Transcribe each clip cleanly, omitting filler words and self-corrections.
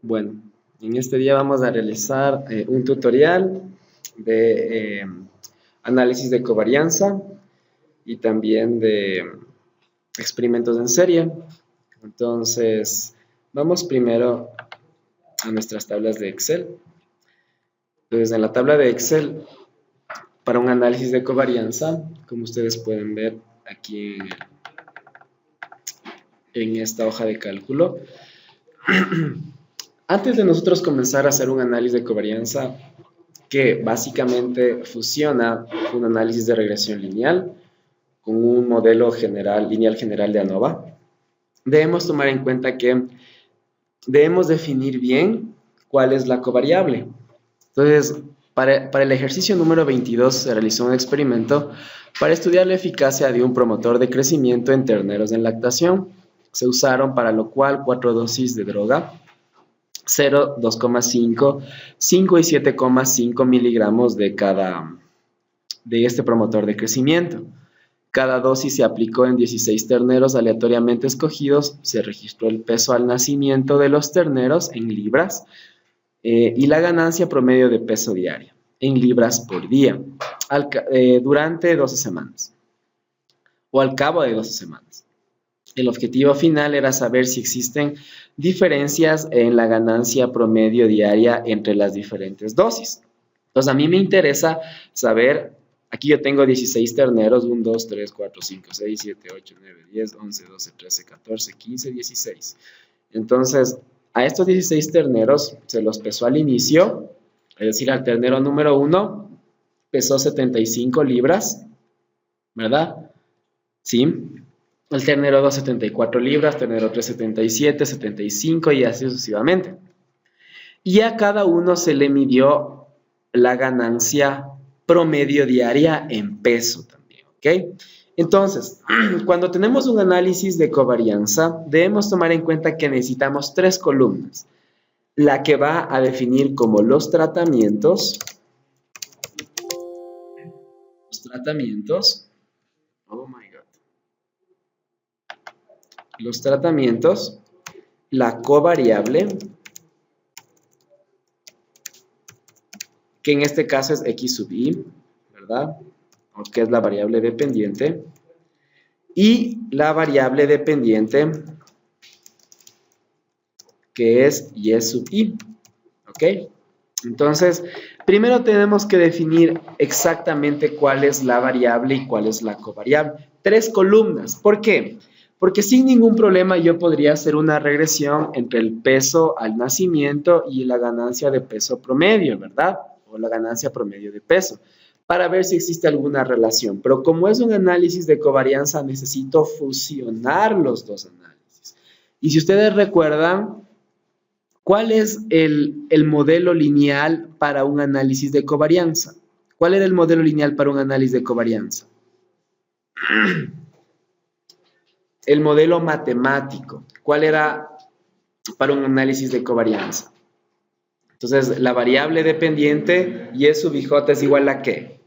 Bueno, en este día vamos a realizar un tutorial de análisis de covarianza y también de experimentos en serie. Entonces, vamos primero a nuestras tablas de Excel. Entonces, en la tabla de Excel, para un análisis de covarianza, como ustedes pueden ver aquí en esta hoja de cálculo, antes de nosotros comenzar a hacer un análisis de covarianza que básicamente fusiona un análisis de regresión lineal con un modelo lineal general de ANOVA, debemos tomar en cuenta que debemos definir bien cuál es la covariable. Entonces, para el ejercicio número 22 se realizó un experimento para estudiar la eficacia de un promotor de crecimiento en terneros en lactación. Se usaron para lo cual 4 dosis de droga, 0, 2,5, 5 y 7,5 miligramos de este promotor de crecimiento. Cada dosis se aplicó en 16 terneros aleatoriamente escogidos. Se registró el peso al nacimiento de los terneros en libras y la ganancia promedio de peso diaria en libras por día durante 12 semanas o al cabo de 12 semanas. El objetivo final era saber si existen diferencias en la ganancia promedio diaria entre las diferentes dosis. Entonces, a mí me interesa saber, aquí yo tengo 16 terneros, 1, 2, 3, 4, 5, 6, 7, 8, 9, 10, 11, 12, 13, 14, 15, 16. Entonces, a estos 16 terneros se los pesó al inicio, es decir, al ternero número 1 pesó 75 libras, ¿verdad? Sí. El ternero 2, 74 libras, ternero 3, 77, 75 y así sucesivamente. Y a cada uno se le midió la ganancia promedio diaria en peso también, ¿ok? Entonces, cuando tenemos un análisis de covarianza, debemos tomar en cuenta que necesitamos 3 columnas. La que va a definir como los tratamientos, la covariable, que en este caso es X sub I, ¿verdad? O que es la variable dependiente, y la variable dependiente, que es Y sub I, ¿ok? Entonces, primero tenemos que definir exactamente cuál es la variable y cuál es la covariable. 3 columnas, ¿por qué? Porque sin ningún problema yo podría hacer una regresión entre el peso al nacimiento y la ganancia de peso promedio, ¿verdad? O la ganancia promedio de peso, para ver si existe alguna relación. Pero como es un análisis de covarianza, necesito fusionar los dos análisis. Y si ustedes recuerdan, ¿cuál es el modelo lineal para un análisis de covarianza? ¿Cuál era el modelo lineal para un análisis de covarianza? El modelo matemático. ¿Cuál era para un análisis de covarianza? Entonces, la variable dependiente Y sub IJ es igual a ¿qué?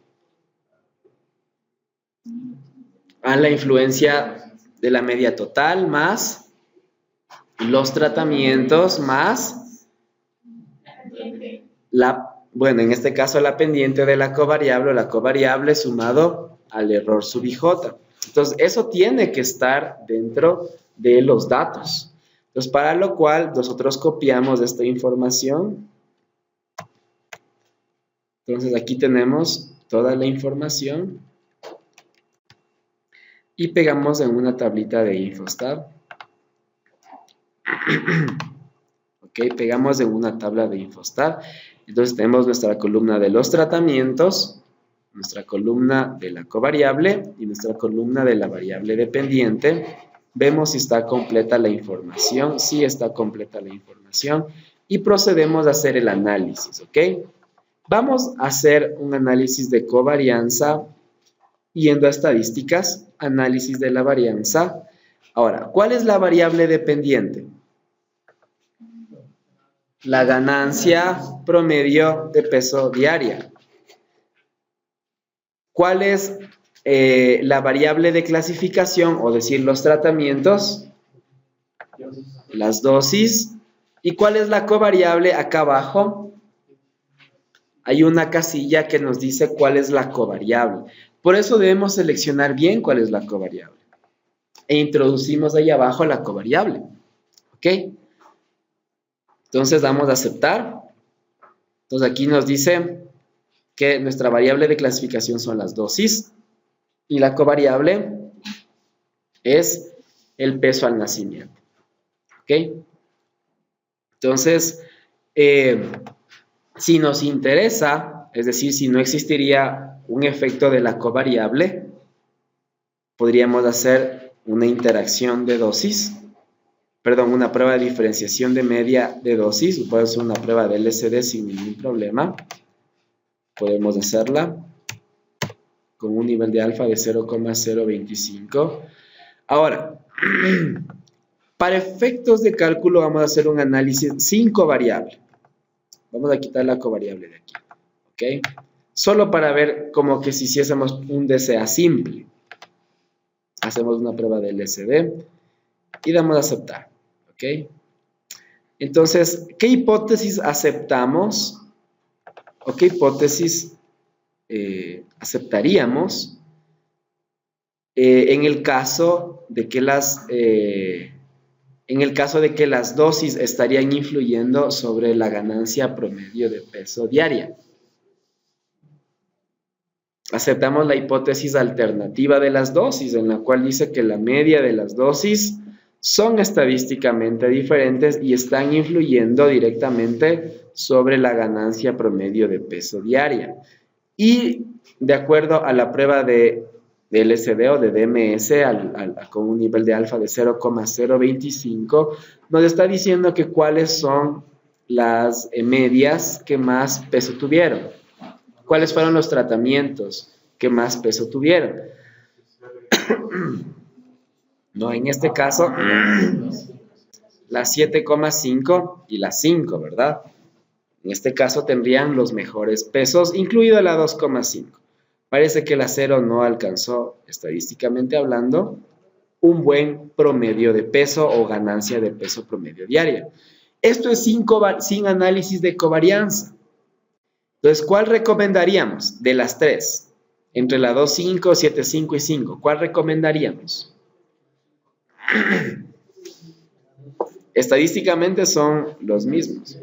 A la influencia de la media total más los tratamientos más bueno, en este caso la pendiente de la covariable sumado al error sub IJ. Entonces, eso tiene que estar dentro de los datos. Entonces, para lo cual nosotros copiamos esta información. Entonces, aquí tenemos toda la información y pegamos en una tablita de Infostab. Ok, pegamos en una tabla de Infostab. Entonces, tenemos nuestra columna de los tratamientos, nuestra columna de la covariable y nuestra columna de la variable dependiente. Vemos si está completa la información. Sí está completa la información. Y procedemos a hacer el análisis, ¿ok? Vamos a hacer un análisis de covarianza yendo a estadísticas, análisis de la varianza. Ahora, ¿cuál es la variable dependiente? La ganancia promedio de peso diaria. ¿Cuál es la variable de clasificación, o decir los tratamientos? Las dosis ¿Y cuál es la covariable? Acá abajo hay una casilla que nos dice cuál es la covariable. Por eso debemos seleccionar bien cuál es la covariable. E introducimos ahí abajo la covariable. ¿Ok? Entonces damos a aceptar. Entonces aquí nos dice que nuestra variable de clasificación son las dosis y la covariable es el peso al nacimiento. ¿Ok? Entonces, si nos interesa, es decir, si no existiría un efecto de la covariable, podríamos hacer una interacción de dosis, perdón, una prueba de diferenciación de media de dosis, puede ser una prueba de LSD sin ningún problema. Podemos hacerla con un nivel de alfa de 0,025. Ahora, para efectos de cálculo vamos a hacer un análisis sin covariable. Vamos a quitar la covariable de aquí, ¿ok? Solo para ver como que si hiciésemos un DCA simple. Hacemos una prueba de LSD y damos a aceptar, ¿ok? Entonces, ¿qué hipótesis aceptamos? ¿O qué hipótesis aceptaríamos en el caso de que las dosis estarían influyendo sobre la ganancia promedio de peso diaria? Aceptamos la hipótesis alternativa de las dosis, en la cual dice que la media de las dosis son estadísticamente diferentes y están influyendo directamente sobre la ganancia promedio de peso diaria. Y de acuerdo a la prueba de LSD o de DMS con un nivel de alfa de 0,025, nos está diciendo que cuáles son las medias que más peso tuvieron. ¿Cuáles fueron los tratamientos que más peso tuvieron? No, en este caso, la 7,5 y la 5, ¿verdad? En este caso tendrían los mejores pesos, incluido la 2,5. Parece que la 0 no alcanzó, estadísticamente hablando, un buen promedio de peso o ganancia de peso promedio diaria. Esto es sin análisis de covarianza. Entonces, ¿cuál recomendaríamos de las tres? Entre la 2,5, 7,5 y 5, ¿cuál recomendaríamos? Estadísticamente son los mismos.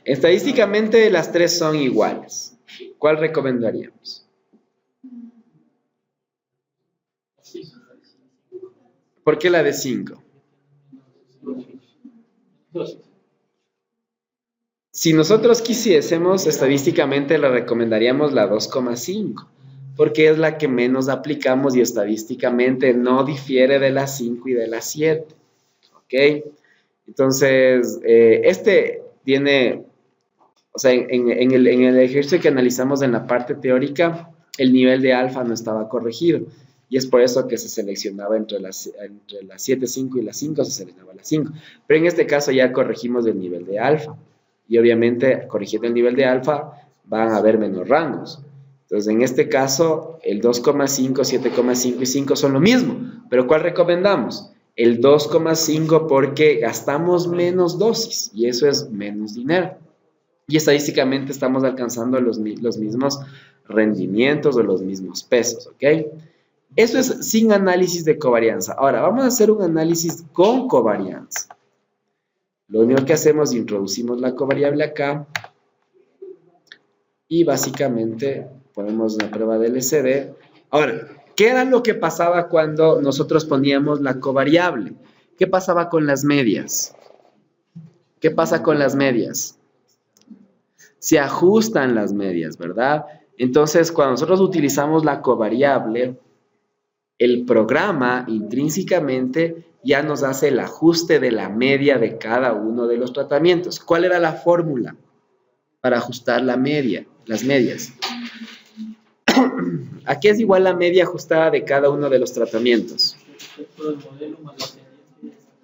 Estadísticamente las tres son iguales. ¿Cuál recomendaríamos? ¿Por qué la de 5? Si nosotros quisiésemos, estadísticamente le recomendaríamos la 2,5, porque es la que menos aplicamos y estadísticamente no difiere de la 5 y de la 7. ¿Ok? Entonces, tiene, o sea, en el ejercicio que analizamos en la parte teórica, el nivel de alfa no estaba corregido. Y es por eso que se seleccionaba entre la 7,5 y la 5, se seleccionaba la 5. Pero en este caso ya corregimos el nivel de alfa. Y obviamente, corrigiendo el nivel de alfa, van a haber menos rangos. Entonces, en este caso, el 2,5, 7,5 y 5 son lo mismo. Pero ¿cuál recomendamos? El 2,5 porque gastamos menos dosis y eso es menos dinero. Y estadísticamente estamos alcanzando los mismos rendimientos o los mismos pesos, ¿ok? Eso es sin análisis de covarianza. Ahora, vamos a hacer un análisis con covarianza. Lo único que hacemos es introducimos la covariable acá y básicamente ponemos una prueba de LCD. Ahora, ¿qué era lo que pasaba cuando nosotros poníamos la covariable? ¿Qué pasaba con las medias? ¿Qué pasa con las medias? Se ajustan las medias, ¿verdad? Entonces, cuando nosotros utilizamos la covariable, el programa intrínsecamente ya nos hace el ajuste de la media de cada uno de los tratamientos. ¿Cuál era la fórmula para ajustar la media, las medias? ¿A qué es igual la media ajustada de cada uno de los tratamientos?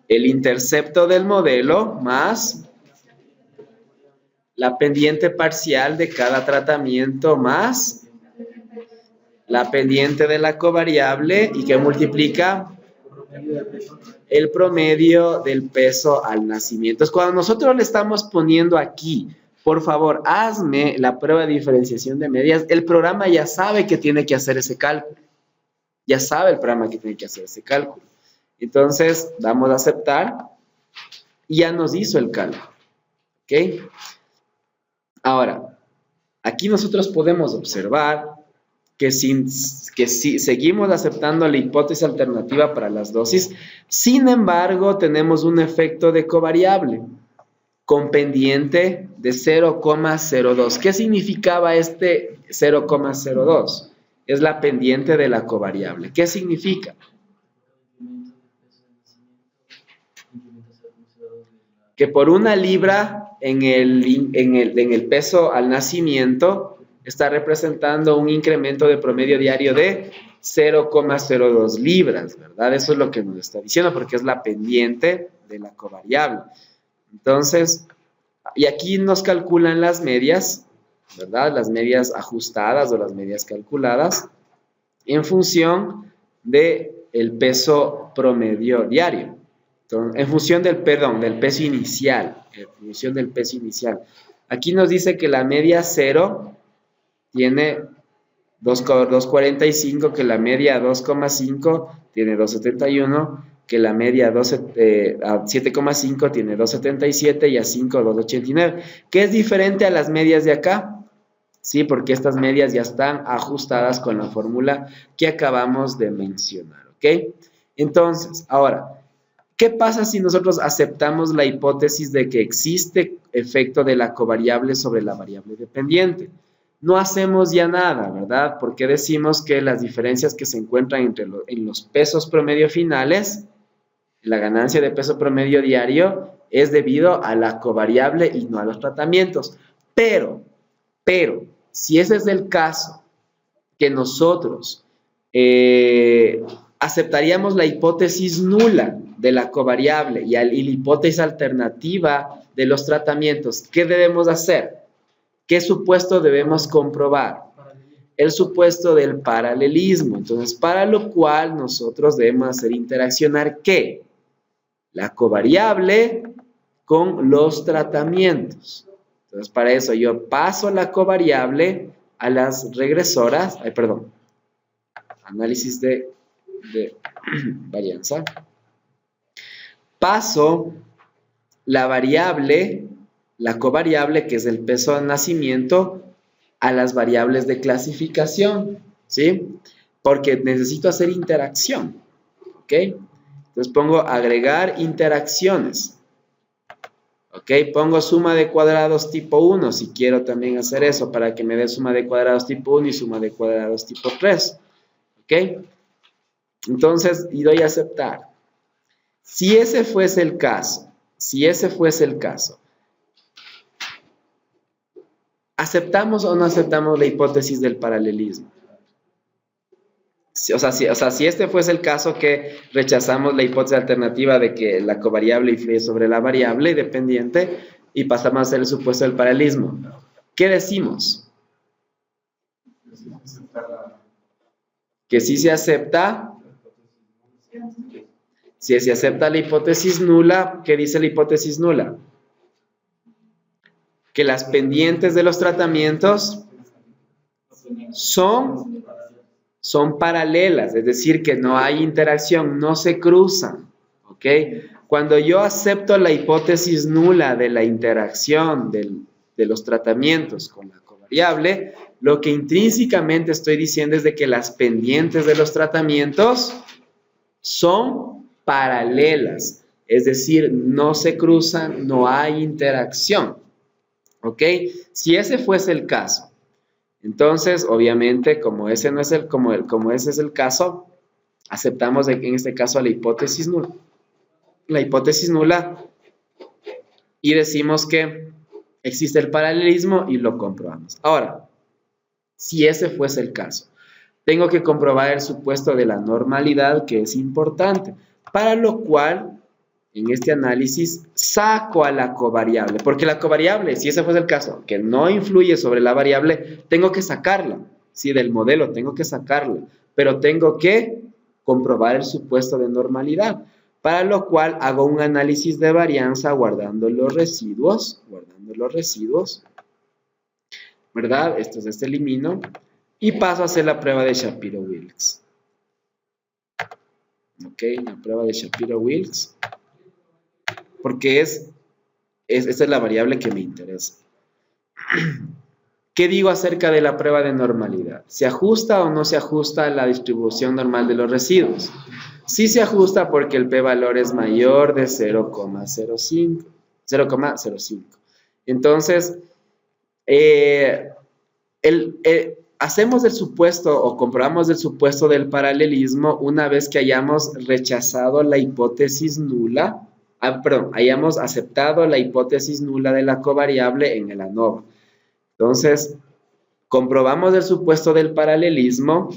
El intercepto del modelo más la pendiente parcial de cada tratamiento más la pendiente de la covariable y que multiplica el promedio del peso al nacimiento. Entonces, cuando nosotros le estamos poniendo aquí, por favor, hazme la prueba de diferenciación de medias, el programa ya sabe que tiene que hacer ese cálculo. Ya sabe el programa que tiene que hacer ese cálculo. Entonces, damos a aceptar y ya nos hizo el cálculo. ¿Ok? Ahora, aquí nosotros podemos observar que si seguimos aceptando la hipótesis alternativa para las dosis, sin embargo, tenemos un efecto de covariable con pendiente de 0,02. ¿Qué significaba este 0,02? Es la pendiente de la covariable. ¿Qué significa? Que por 1 libra en el peso al nacimiento está representando un incremento de promedio diario de 0,02 libras, ¿verdad? Eso es lo que nos está diciendo porque es la pendiente de la covariable. Entonces, y aquí nos calculan las medias, ¿verdad? Las medias ajustadas o las medias calculadas en función del peso promedio diario. Entonces, en función del peso inicial. En función del peso inicial. Aquí nos dice que la media 0 tiene 2,45, que la media 2,5 tiene 2,71, que la media 7,5 tiene 2,77 y a 5, 2,89. ¿Qué es diferente a las medias de acá? Sí, porque estas medias ya están ajustadas con la fórmula que acabamos de mencionar, ¿ok? Entonces, ahora, ¿qué pasa si nosotros aceptamos la hipótesis de que existe efecto de la covariable sobre la variable dependiente? No hacemos ya nada, ¿verdad? Porque decimos que las diferencias que se encuentran en los pesos promedio finales, la ganancia de peso promedio diario, es debido a la covariable y no a los tratamientos. Pero, si ese es el caso, que nosotros aceptaríamos la hipótesis nula de la covariable y la hipótesis alternativa de los tratamientos, ¿qué debemos hacer? ¿Qué supuesto debemos comprobar? El supuesto del paralelismo. Entonces, para lo cual nosotros debemos hacer interaccionar ¿qué? La covariable con los tratamientos. Entonces, para eso yo paso la covariable a las regresoras, análisis de varianza. Paso la variable, la covariable, que es el peso de nacimiento, a las variables de clasificación, ¿sí? Porque necesito hacer interacción, ¿ok? Entonces pongo agregar interacciones, ¿ok? Pongo suma de cuadrados tipo 1, si quiero también hacer eso, para que me dé suma de cuadrados tipo 1 y suma de cuadrados tipo 3, ¿ok? Entonces, y doy a aceptar. Si ese fuese el caso, ¿aceptamos o no aceptamos la hipótesis del paralelismo? Si este fuese el caso que rechazamos la hipótesis alternativa de que la covariable influye sobre la variable dependiente y pasamos a hacer el supuesto del paralelismo, ¿qué decimos? Que sí se acepta. Si se acepta la hipótesis nula, ¿qué dice la hipótesis nula? Que las pendientes de los tratamientos son paralelas, es decir, que no hay interacción, no se cruzan, ¿ok? Cuando yo acepto la hipótesis nula de la interacción de los tratamientos con la covariable, lo que intrínsecamente estoy diciendo es de que las pendientes de los tratamientos son paralelas, es decir, no se cruzan, no hay interacción, ¿ok? Si ese fuese el caso, entonces, obviamente, como ese es el caso, aceptamos en este caso la hipótesis nula. La hipótesis nula y decimos que existe el paralelismo y lo comprobamos. Ahora, si ese fuese el caso, tengo que comprobar el supuesto de la normalidad, que es importante, para lo cual, en este análisis, saco a la covariable, porque la covariable, si ese fuese el caso, que no influye sobre la variable, tengo que sacarla, sí, del modelo tengo que sacarla, pero tengo que comprobar el supuesto de normalidad. para lo cual hago un análisis de varianza guardando los residuos, ¿verdad? Este elimino y paso a hacer la prueba de Shapiro-Wilks. Ok, la prueba de Shapiro-Wilks, porque esta es la variable que me interesa. ¿Qué digo acerca de la prueba de normalidad? ¿Se ajusta o no se ajusta a la distribución normal de los residuos? Sí se ajusta porque el p-valor es mayor de 0,05. Entonces, hacemos el supuesto o comprobamos el supuesto del paralelismo una vez que hayamos rechazado la hipótesis nula, hayamos aceptado la hipótesis nula de la covariable en el ANOVA. Entonces, comprobamos el supuesto del paralelismo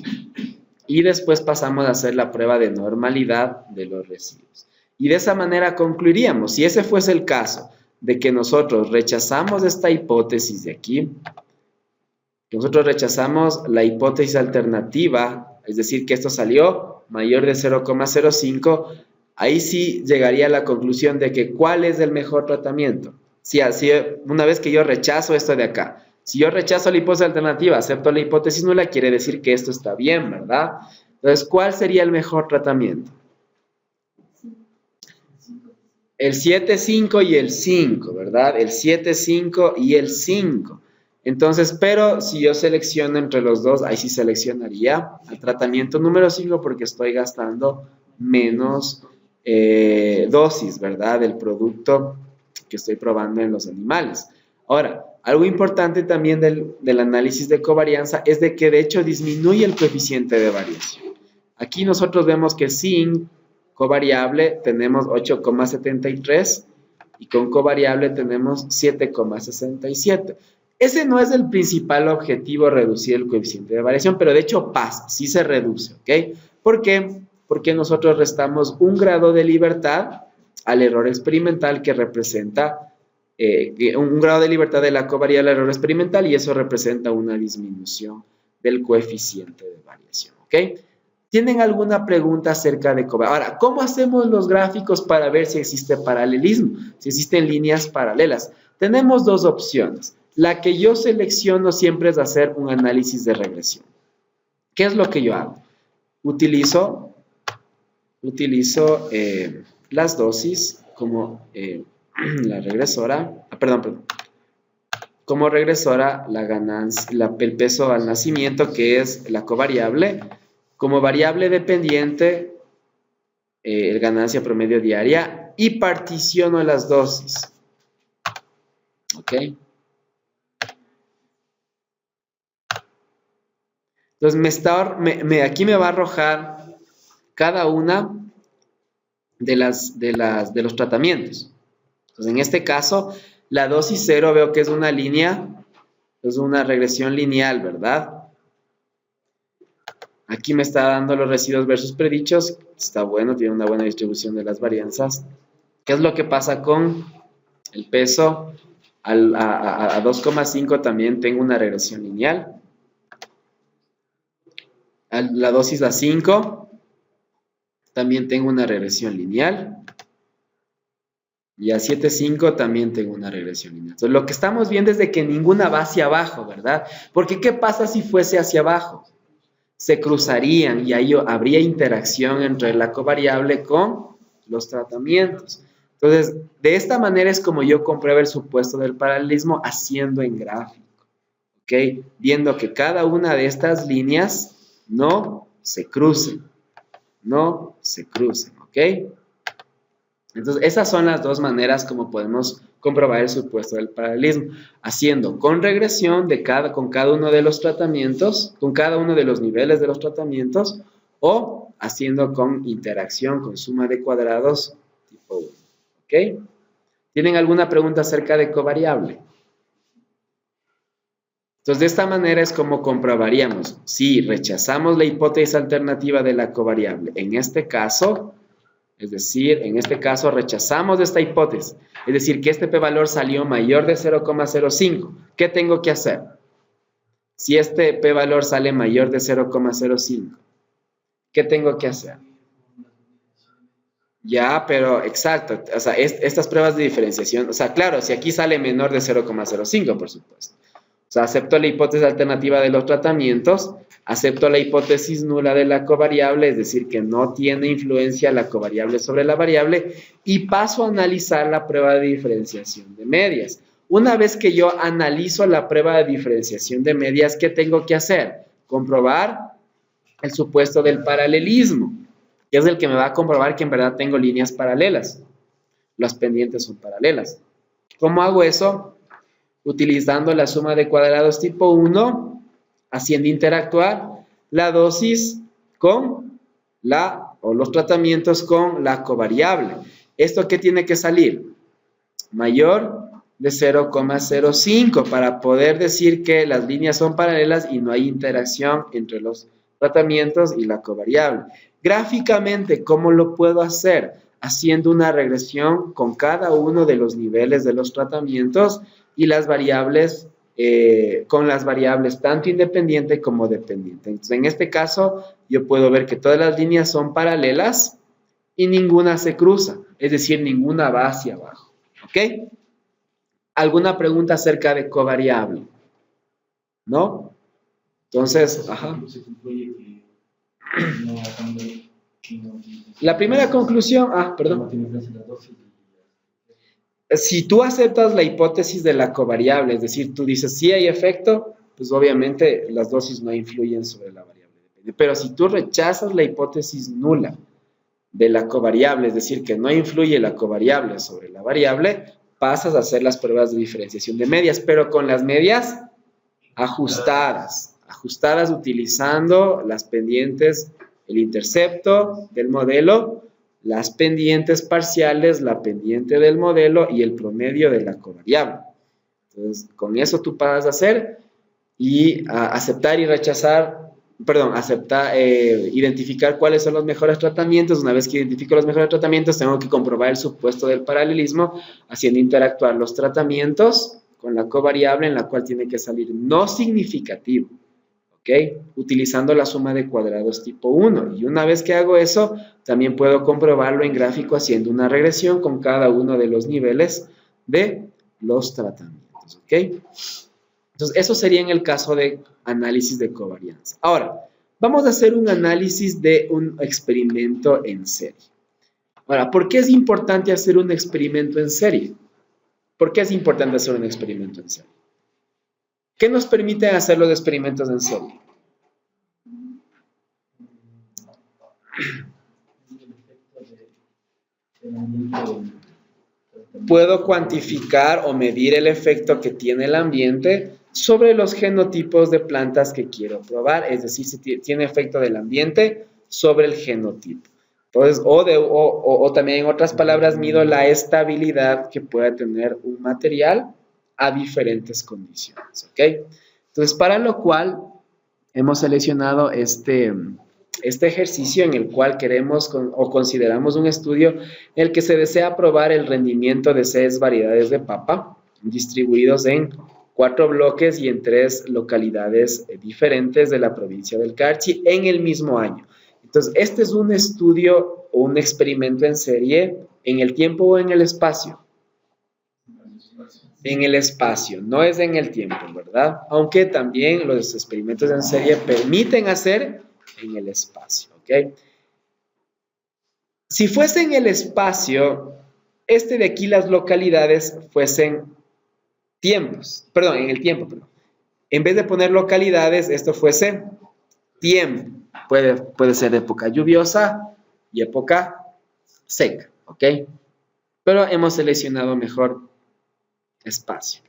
y después pasamos a hacer la prueba de normalidad de los residuos. Y de esa manera concluiríamos, si ese fuese el caso, de que nosotros rechazamos esta hipótesis de aquí, que nosotros rechazamos la hipótesis alternativa, es decir, que esto salió mayor de 0,05, ahí sí llegaría a la conclusión de que ¿cuál es el mejor tratamiento? Si una vez que yo rechazo esto de acá, si yo rechazo la hipótesis alternativa, acepto la hipótesis nula, quiere decir que esto está bien, ¿verdad? Entonces, ¿cuál sería el mejor tratamiento? El 7, 5 y el 5, ¿verdad? El 7, 5 y el 5. Entonces, pero si yo selecciono entre los dos, ahí sí seleccionaría el tratamiento número 5 porque estoy gastando menos dosis, ¿verdad? Del producto que estoy probando en los animales. Ahora, algo importante también del análisis de covarianza es de que de hecho disminuye el coeficiente de variación. Aquí nosotros vemos que sin covariable tenemos 8,73 y con covariable tenemos 7,67. Ese no es el principal objetivo, reducir el coeficiente de variación, pero de hecho pasa, sí se reduce, ¿ok? ¿Por qué? Porque nosotros restamos un grado de libertad al error experimental que representa un grado de libertad de la covariable al error experimental y eso representa una disminución del coeficiente de variación, ¿ok? ¿Tienen alguna pregunta acerca de covarianza? Ahora, ¿cómo hacemos los gráficos para ver si existe paralelismo? Si existen líneas paralelas. Tenemos dos opciones. La que yo selecciono siempre es hacer un análisis de regresión. ¿Qué es lo que yo hago? Utilizo las dosis como la regresora, como regresora la ganancia, el peso al nacimiento, que es la covariable, como variable dependiente, el ganancia promedio diaria, y particiono las dosis. ¿Ok? Entonces, aquí me va a arrojar cada una de los tratamientos. Entonces, en este caso, la dosis 0 veo que es una línea, es una regresión lineal, ¿verdad? Aquí me está dando los residuos versus predichos. Está bueno, tiene una buena distribución de las varianzas. ¿Qué es lo que pasa con el peso? A 2,5 también tengo una regresión lineal. A la dosis a 5 también tengo una regresión lineal. Y a 7,5 también tengo una regresión lineal. Entonces, lo que estamos viendo es de que ninguna va hacia abajo, ¿verdad? Porque ¿qué pasa si fuese hacia abajo? Se cruzarían y ahí habría interacción entre la covariable con los tratamientos. Entonces, de esta manera es como yo compruebo el supuesto del paralelismo haciendo en gráfico, ¿ok? Viendo que cada una de estas líneas no se crucen, ¿ok? Entonces, esas son las dos maneras como podemos comprobar el supuesto del paralelismo, haciendo con regresión con cada uno de los tratamientos, con cada uno de los niveles de los tratamientos, o haciendo con interacción, con suma de cuadrados tipo 1. ¿Ok? ¿Tienen alguna pregunta acerca de covariable? Entonces, de esta manera es como comprobaríamos si rechazamos la hipótesis alternativa de la covariable. En este caso, es decir, en este caso rechazamos esta hipótesis, es decir, que este p-valor salió mayor de 0,05. ¿Qué tengo que hacer? Si este p-valor sale mayor de 0,05, ¿qué tengo que hacer? Ya, pero exacto, o sea, estas pruebas de diferenciación, o sea, claro, si aquí sale menor de 0,05, por supuesto. O sea, acepto la hipótesis alternativa de los tratamientos, acepto la hipótesis nula de la covariable, es decir, que no tiene influencia la covariable sobre la variable, y paso a analizar la prueba de diferenciación de medias. Una vez que yo analizo la prueba de diferenciación de medias, ¿qué tengo que hacer? Comprobar el supuesto del paralelismo, que es el que me va a comprobar que en verdad tengo líneas paralelas. Las pendientes son paralelas. ¿Cómo hago eso? Utilizando la suma de cuadrados tipo 1, haciendo interactuar la dosis con los tratamientos con la covariable. ¿Esto qué tiene que salir? Mayor de 0,05 para poder decir que las líneas son paralelas y no hay interacción entre los tratamientos y la covariable. Gráficamente, ¿cómo lo puedo hacer? Haciendo una regresión con cada uno de los niveles de los tratamientos y las variables, con las variables tanto independiente como dependiente. Entonces, en este caso, yo puedo ver que todas las líneas son paralelas y ninguna se cruza, es decir, ninguna va hacia abajo. ¿Ok? ¿Alguna pregunta acerca de covariable? ¿No? Entonces, ajá. La primera conclusión, perdón. Si tú aceptas la hipótesis de la covariable, es decir, tú dices sí hay efecto, pues obviamente las dosis no influyen sobre la variable. Pero si tú rechazas la hipótesis nula de la covariable, es decir, que no influye la covariable sobre la variable, pasas a hacer las pruebas de diferenciación de medias, pero con las medias ajustadas utilizando las pendientes, el intercepto del modelo, las pendientes parciales, la pendiente del modelo y el promedio de la covariable. Entonces, con eso tú pasas a hacer y aceptar y rechazar, identificar cuáles son los mejores tratamientos. Una vez que identifico los mejores tratamientos, tengo que comprobar el supuesto del paralelismo, haciendo interactuar los tratamientos con la covariable, en la cual tiene que salir no significativo, ¿ok? Utilizando la suma de cuadrados tipo 1. Y una vez que hago eso, también puedo comprobarlo en gráfico haciendo una regresión con cada uno de los niveles de los tratamientos, ¿ok? Entonces, eso sería en el caso de análisis de covarianza. Ahora, vamos a hacer un análisis de un experimento en serie. Ahora, ¿por qué es importante hacer un experimento en serie? ¿Por qué es importante hacer un experimento en serie? ¿Qué nos permite hacer los experimentos en serie? Puedo cuantificar o medir el efecto que tiene el ambiente sobre los genotipos de plantas que quiero probar, es decir, si tiene efecto del ambiente sobre el genotipo. Entonces, o también en otras palabras, mido la estabilidad que pueda tener un material a diferentes condiciones, ¿ok? Entonces, para lo cual hemos seleccionado este ejercicio en el cual queremos o consideramos un estudio en el que se desea probar el rendimiento de 6 variedades de papa distribuidos en 4 bloques y en 3 localidades diferentes de la provincia del Carchi en el mismo año. Entonces, este es un estudio o un experimento en serie en el tiempo o en el espacio. En el espacio, no es en el tiempo, ¿verdad? Aunque también los experimentos en serie permiten hacer en el espacio, ¿ok? Si fuese en el espacio, de aquí las localidades fuesen tiempos, perdón, en el tiempo, perdón. En vez de poner localidades, esto fuese tiempo. Puede ser época lluviosa y época seca, ¿ok? Pero hemos seleccionado mejor espacio,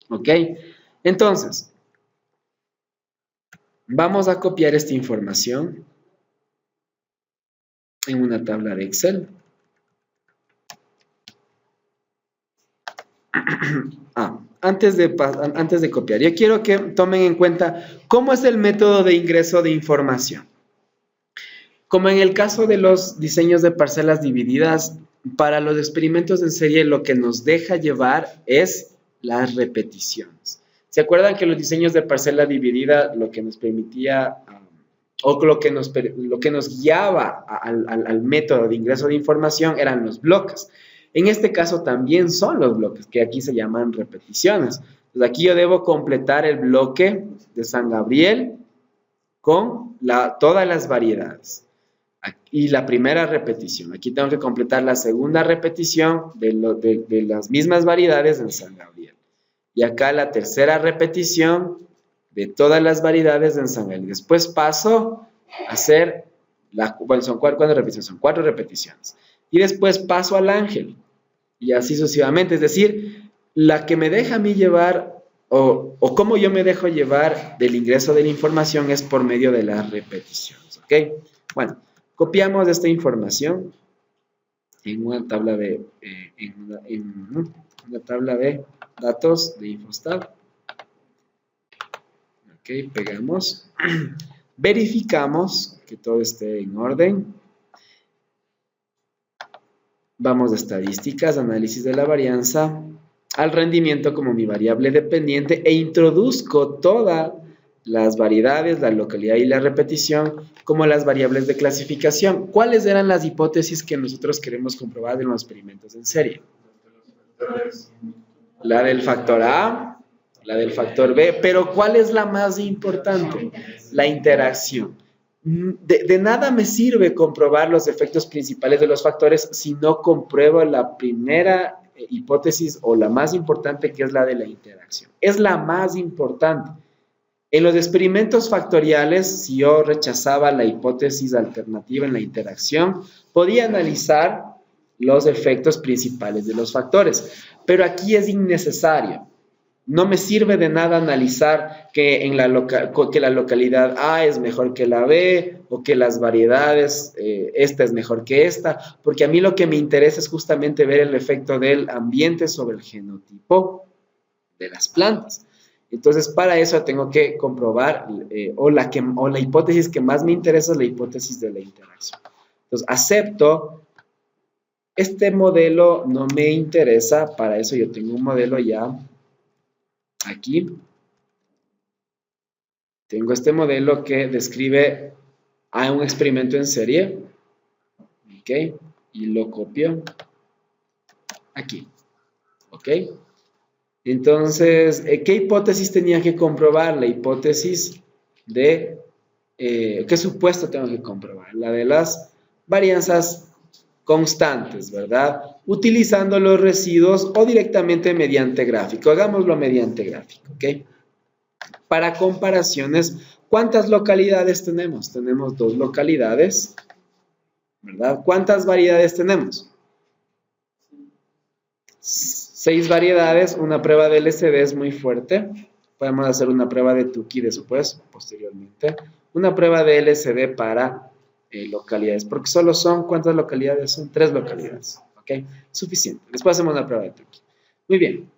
¿ok? Entonces, vamos a copiar esta información en una tabla de Excel. Antes de copiar, yo quiero que tomen en cuenta cómo es el método de ingreso de información. Como en el caso de los diseños de parcelas divididas, para los experimentos en serie lo que nos deja llevar es las repeticiones. ¿Se acuerdan que los diseños de parcela dividida lo que nos permitía o lo que nos guiaba al método de ingreso de información eran los bloques. En este caso también son los bloques, que aquí se llaman repeticiones. Entonces aquí yo debo completar el bloque de San Gabriel con todas las variedades. Y la primera repetición. Aquí tengo que completar la segunda repetición de las mismas variedades en San Gabriel. Y acá la tercera repetición de todas las variedades en San Gabriel. Después paso a hacer, bueno, ¿cuántas repeticiones? Son 4 repeticiones. Y después paso al ángel. Y así sucesivamente. Es decir, la que me deja a mí llevar o cómo yo me dejo llevar del ingreso de la información es por medio de las repeticiones, ¿ok? Bueno, copiamos esta información en una tabla de, una tabla de datos de Infostat. Ok, pegamos. Verificamos que todo esté en orden. Vamos a estadísticas, análisis de la varianza, al rendimiento como mi variable dependiente e introduzco todas las variedades, la localidad y la repetición como las variables de clasificación. ¿Cuáles eran las hipótesis que nosotros queremos comprobar en los experimentos en serie? La del factor A, la del factor B, pero ¿cuál es la más importante? La interacción. De nada me sirve comprobar los efectos principales de los factores si no compruebo la primera hipótesis o la más importante, que es la de la interacción. Es la más importante. En los experimentos factoriales, si yo rechazaba la hipótesis alternativa en la interacción, podía analizar los efectos principales de los factores, pero aquí es innecesario. No me sirve de nada analizar que la localidad A es mejor que la B o que las variedades, esta es mejor que esta, porque a mí lo que me interesa es justamente ver el efecto del ambiente sobre el genotipo de las plantas. Entonces, para eso tengo que comprobar, o la hipótesis que más me interesa es la hipótesis de la interacción. Entonces, acepto, este modelo no me interesa, para eso yo tengo un modelo ya aquí. Tengo este modelo que describe a un experimento en serie, ¿ok? Y lo copio aquí, ¿ok? Entonces, ¿qué hipótesis tenía que comprobar? La hipótesis de, ¿qué supuesto tengo que comprobar? La de las varianzas constantes, ¿verdad? Utilizando los residuos o directamente mediante gráfico. Hagámoslo mediante gráfico, ¿ok? Para comparaciones, ¿cuántas localidades tenemos? Tenemos 2 localidades, ¿verdad? ¿Cuántas variedades tenemos? 6 variedades. Una prueba de LCD es muy fuerte. Podemos hacer una prueba de Tukey después, posteriormente. Una prueba de LCD para localidades, porque solo son, ¿cuántas localidades son? 3 localidades, ¿ok? Suficiente. Después hacemos una prueba de Tukey. Muy bien.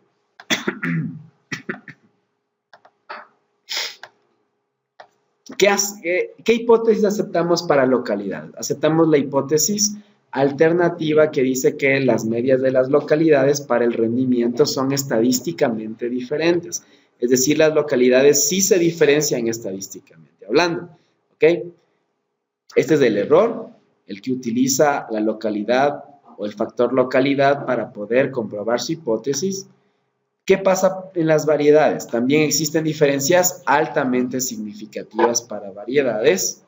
¿Qué hipótesis aceptamos para localidad? Aceptamos la hipótesis alternativa que dice que las medias de las localidades para el rendimiento son estadísticamente diferentes. Es decir, las localidades sí se diferencian estadísticamente hablando. ¿Ok? Este es el error, el que utiliza la localidad o el factor localidad para poder comprobar su hipótesis. ¿Qué pasa en las variedades? También existen diferencias altamente significativas para variedades.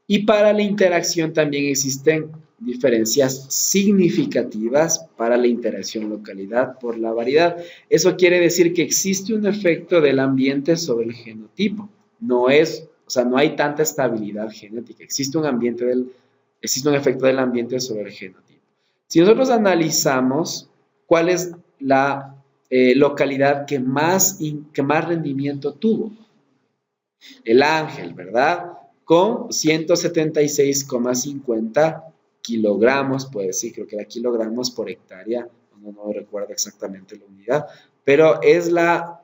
Y para la interacción también existen diferencias significativas para la interacción localidad por la variedad. Eso quiere decir que existe un efecto del ambiente sobre el genotipo. No hay tanta estabilidad genética. Existe un efecto del ambiente sobre el genotipo. Si nosotros analizamos cuál es la localidad que más rendimiento tuvo, el ángel, ¿verdad? Con 176,50 kilogramos, pues sí, creo que era kilogramos por hectárea, no recuerdo exactamente la unidad, pero es la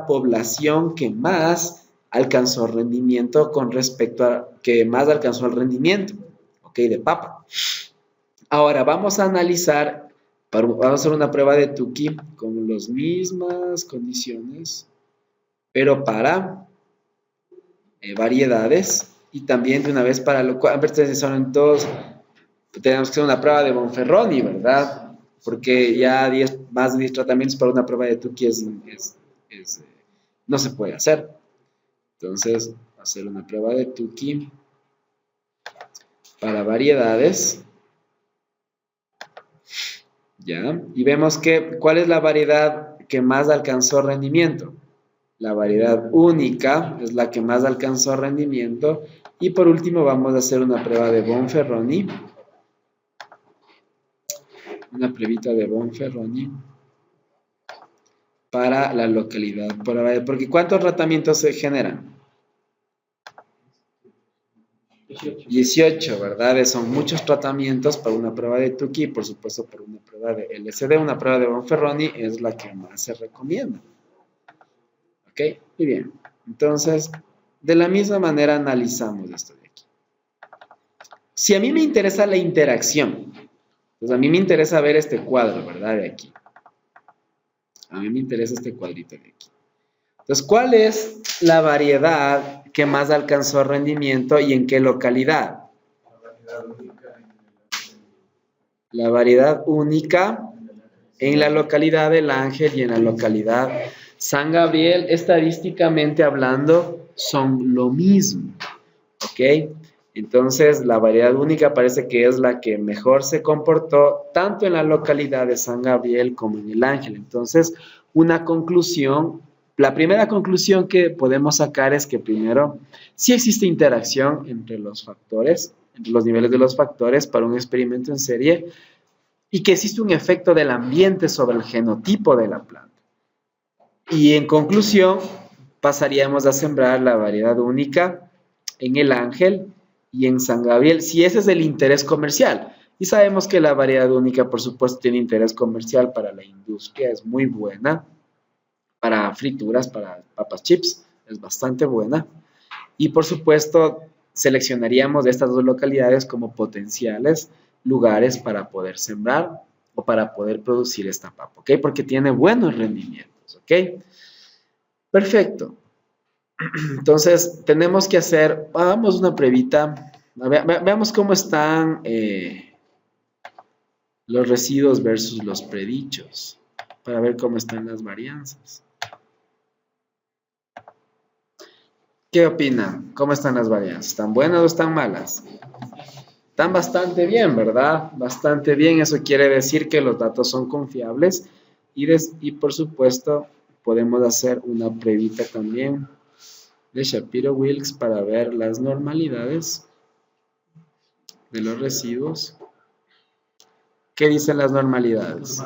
población que más alcanzó rendimiento con respecto a, que más alcanzó el rendimiento, ¿ok? De papa. Ahora, vamos a analizar, vamos a hacer una prueba de Tukey con las mismas condiciones, pero para variedades, y también de una vez para lo cual, son todos, tenemos que hacer una prueba de Bonferroni, ¿verdad? Porque ya más de 10 tratamientos para una prueba de Tukey no se puede hacer. Entonces, hacer una prueba de Tukey para variedades. ¿Ya? Y vemos que, ¿cuál es la variedad que más alcanzó rendimiento? La variedad única es la que más alcanzó rendimiento. Y por último vamos a hacer una prueba de Bonferroni. Una pruebita de Bonferroni para la localidad. Porque ¿cuántos tratamientos se generan? 18, ¿verdad? Son muchos tratamientos para una prueba de Tukey y por supuesto para una prueba de LSD. Una prueba de Bonferroni es la que más se recomienda. ¿Ok? Muy bien. Entonces, de la misma manera analizamos esto de aquí. Si a mí me interesa la interacción, pues a mí me interesa ver este cuadro, ¿verdad? De aquí. A mí me interesa este cuadrito de aquí. Entonces, ¿cuál es la variedad que más alcanzó rendimiento y en qué localidad? La variedad única en la localidad del Ángel y en la localidad San Gabriel, estadísticamente hablando, son lo mismo. ¿Ok? Entonces, la variedad única parece que es la que mejor se comportó tanto en la localidad de San Gabriel como en el Ángel. Entonces, una conclusión, la primera conclusión que podemos sacar es que primero, sí existe interacción entre los factores, entre los niveles de los factores para un experimento en serie y que existe un efecto del ambiente sobre el genotipo de la planta. Y en conclusión, pasaríamos a sembrar la variedad única en el Ángel y en San Gabriel, si ese es el interés comercial. Y sabemos que la variedad única, por supuesto, tiene interés comercial para la industria, es muy buena. Para frituras, para papas chips, es bastante buena. Y por supuesto, seleccionaríamos estas dos localidades como potenciales lugares para poder sembrar o para poder producir esta papa, ¿ok? Porque tiene buenos rendimientos, ¿ok? Perfecto. Entonces, tenemos que hacer, hagamos una pruebita, veamos cómo están los residuos versus los predichos, para ver cómo están las varianzas. ¿Qué opinan? ¿Cómo están las varianzas? ¿Están buenas o están malas? Están bastante bien, ¿verdad? Bastante bien, eso quiere decir que los datos son confiables y por supuesto podemos hacer una pruebita también de Shapiro-Wilks para ver las normalidades de los residuos. ¿Qué dicen las normalidades?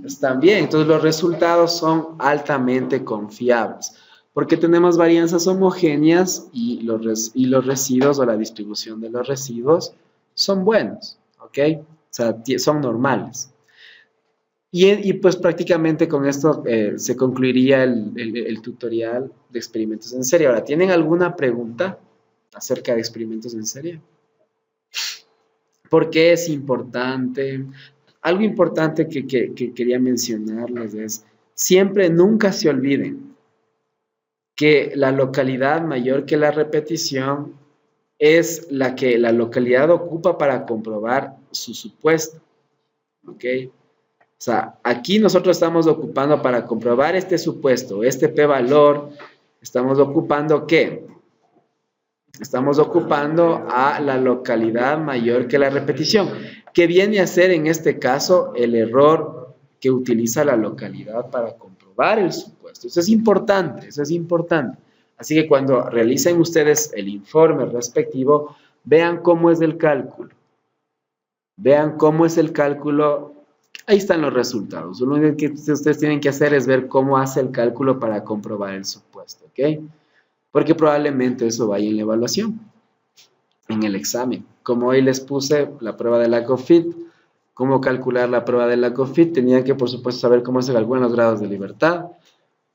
Están bien, entonces los resultados son altamente confiables porque tenemos varianzas homogéneas y los residuos o la distribución de los residuos son buenos, ¿ok? O sea, son normales. Y pues prácticamente con esto se concluiría el tutorial de experimentos en serie. Ahora, ¿tienen alguna pregunta acerca de experimentos en serie? ¿Por qué es importante? Algo importante que quería mencionarles es, siempre, nunca se olviden que la localidad mayor que la repetición es la que la localidad ocupa para comprobar su supuesto, ¿ok? O sea, aquí nosotros estamos ocupando para comprobar este supuesto, este p-valor, estamos ocupando ¿qué? Estamos ocupando a la localidad mayor que la repetición, que viene a ser en este caso el error que utiliza la localidad para comprobar el supuesto. Eso es importante, eso es importante. Así que cuando realicen ustedes el informe respectivo, vean cómo es el cálculo. Vean cómo es el cálculo. Ahí están los resultados. Lo único que ustedes tienen que hacer es ver cómo hace el cálculo para comprobar el supuesto, ¿ok? Porque probablemente eso vaya en la evaluación, en el examen. Como hoy les puse la prueba de lack of fit, cómo calcular la prueba de lack of fit, tenían que, por supuesto, saber cómo se calculan los grados de libertad.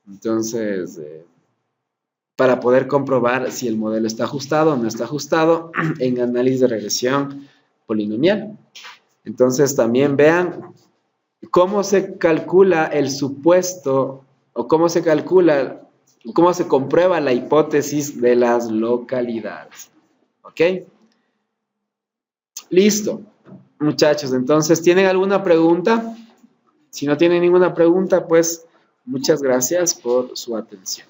Entonces, para poder comprobar si el modelo está ajustado o no está ajustado en análisis de regresión polinomial. Entonces, también vean cómo se calcula el supuesto o cómo se calcula cómo se comprueba la hipótesis de las localidades. ¿Ok? Listo. Muchachos, entonces, ¿tienen alguna pregunta? Si no tienen ninguna pregunta, pues muchas gracias por su atención.